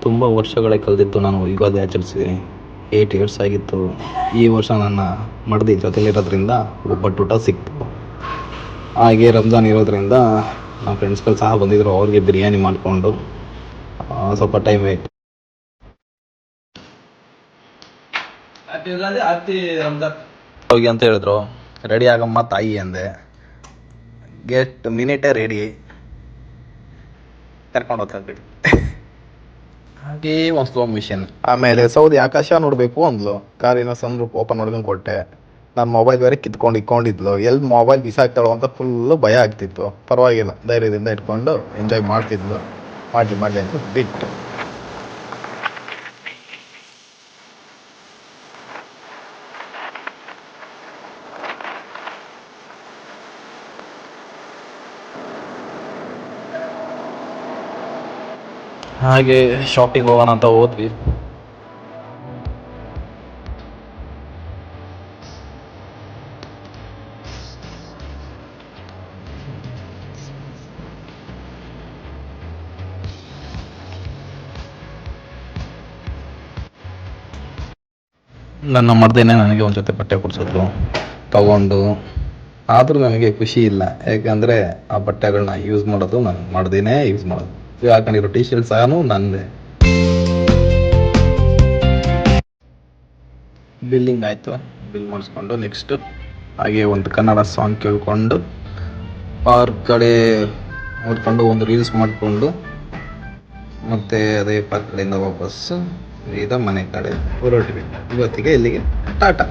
ತುಂಬ ವರ್ಷಗಳೇ ಕಳೆದಿತ್ತು ನಾನು ಯುಗಾದಿ ಆಚರಿಸಿದ್ದೀನಿ. 8 ಇಯರ್ಸ್ ಆಗಿತ್ತು. ಈ ವರ್ಷ ನನ್ನ ಮಡದಿ ಜೊತೆಲಿರೋದ್ರಿಂದ ಒಬ್ಬಟ್ಟೂಟ ಸಿಕ್ತು. ಹಾಗೆ ರಂಜಾನ್ ಇರೋದ್ರಿಂದ ನಮ್ಮ ಫ್ರೆಂಡ್ಸ್ಗಳು ಸಹ ಬಂದಿದ್ದರು. ಅವ್ರಿಗೆ ಬಿರಿಯಾನಿ ಮಾಡಿಕೊಂಡು ಸ್ವಲ್ಪ ಟೈಮ್ ವೇಟ್ ಹೋಗಿ ಅಂತ ಹೇಳಿದ್ರು. ರೆಡಿ ಆಗಮ್ಮ ತಾಯಿ ಅಂದೆ. ಗೆಸ್ಟ್ ಮಿನಿಟೇ ರೆಡಿ ಕರ್ಕೊಂಡು ಹೋಗ್ತಾ ಹಾಗೇ ಒಂದು ಸ್ಲೋ ಮಿಷನ್. ಆಮೇಲೆ ಸೌದಿ ಆಕಾಶ ನೋಡಬೇಕು ಅಂದ್ಲು. ಕಾರಿನ ಸನ್ರೂಫ್ ಓಪನ್ ಮಾಡ್ಕೊಂಡು ಕೊಟ್ಟೆ. ನನ್ನ ಮೊಬೈಲ್ ಬೇರೆ ಕಿತ್ಕೊಂಡು ಇಟ್ಕೊಂಡಿದ್ಲು. ಎಲ್ಲಿ ಮೊಬೈಲ್ ಬಿಸಾಕ್ತಾಳೋ ಅಂತ ಫುಲ್ಲು ಭಯ ಆಗ್ತಿತ್ತು. ಪರವಾಗಿಲ್ಲ, ಧೈರ್ಯದಿಂದ ಇಟ್ಕೊಂಡು ಎಂಜಾಯ್ ಮಾಡ್ತಿದ್ಲು. ಮಾಡಲಿ ಅಂತ ಬಿಟ್ಟು ಹಾಗೆ ಶಾಪಿಂಗ್ ಹೋಗೋಣ ಅಂತ ಹೋದ್ವಿ. ನನ್ನ ಮಡ್ದೇನೆ ನನಗೆ ಒಂದು ಜೊತೆ ಬಟ್ಟೆ ಕೊಡಿಸಿದ್ರು ತಗೊಂಡು. ಆದರೂ ನನಗೆ ಖುಷಿ ಇಲ್ಲ, ಯಾಕಂದರೆ ಆ ಬಟ್ಟೆಗಳನ್ನ ಯೂಸ್ ಮಾಡೋದು ನಾನು ಮಾಡ್ದೇನೆ ಯೂಸ್ ಮಾಡೋದು. ಹಾಕೊಂಡಿರೋ ಟಿ ಶರ್ಟ್ ಸಹ ನಂದೇ. ಬಿಲ್ಲಿಂಗ್ ಆಯಿತು. ಬಿಲ್ ಮಾಡಿಸ್ಕೊಂಡು ನೆಕ್ಸ್ಟು ಹಾಗೆ ಒಂದು ಕನ್ನಡ ಸಾಂಗ್ ಕೇಳಿಕೊಂಡು ಪಾರ್ಕ್ ಕಡೆ ನೋಡ್ಕೊಂಡು ಒಂದು ರೀಲ್ಸ್ ಮಾಡಿಕೊಂಡು ಮತ್ತು ಅದೇ ಪಾರ್ಕ್ ಕಡೆಯಿಂದ ವಾಪಸ್ಸು ಸೀದಾ ಮನೆ ಕಡೆ ಹೊರಟ್ವಿ. ಇವತ್ತಿಗೆ ಇಲ್ಲಿಗೆ ಟಾಟಾ.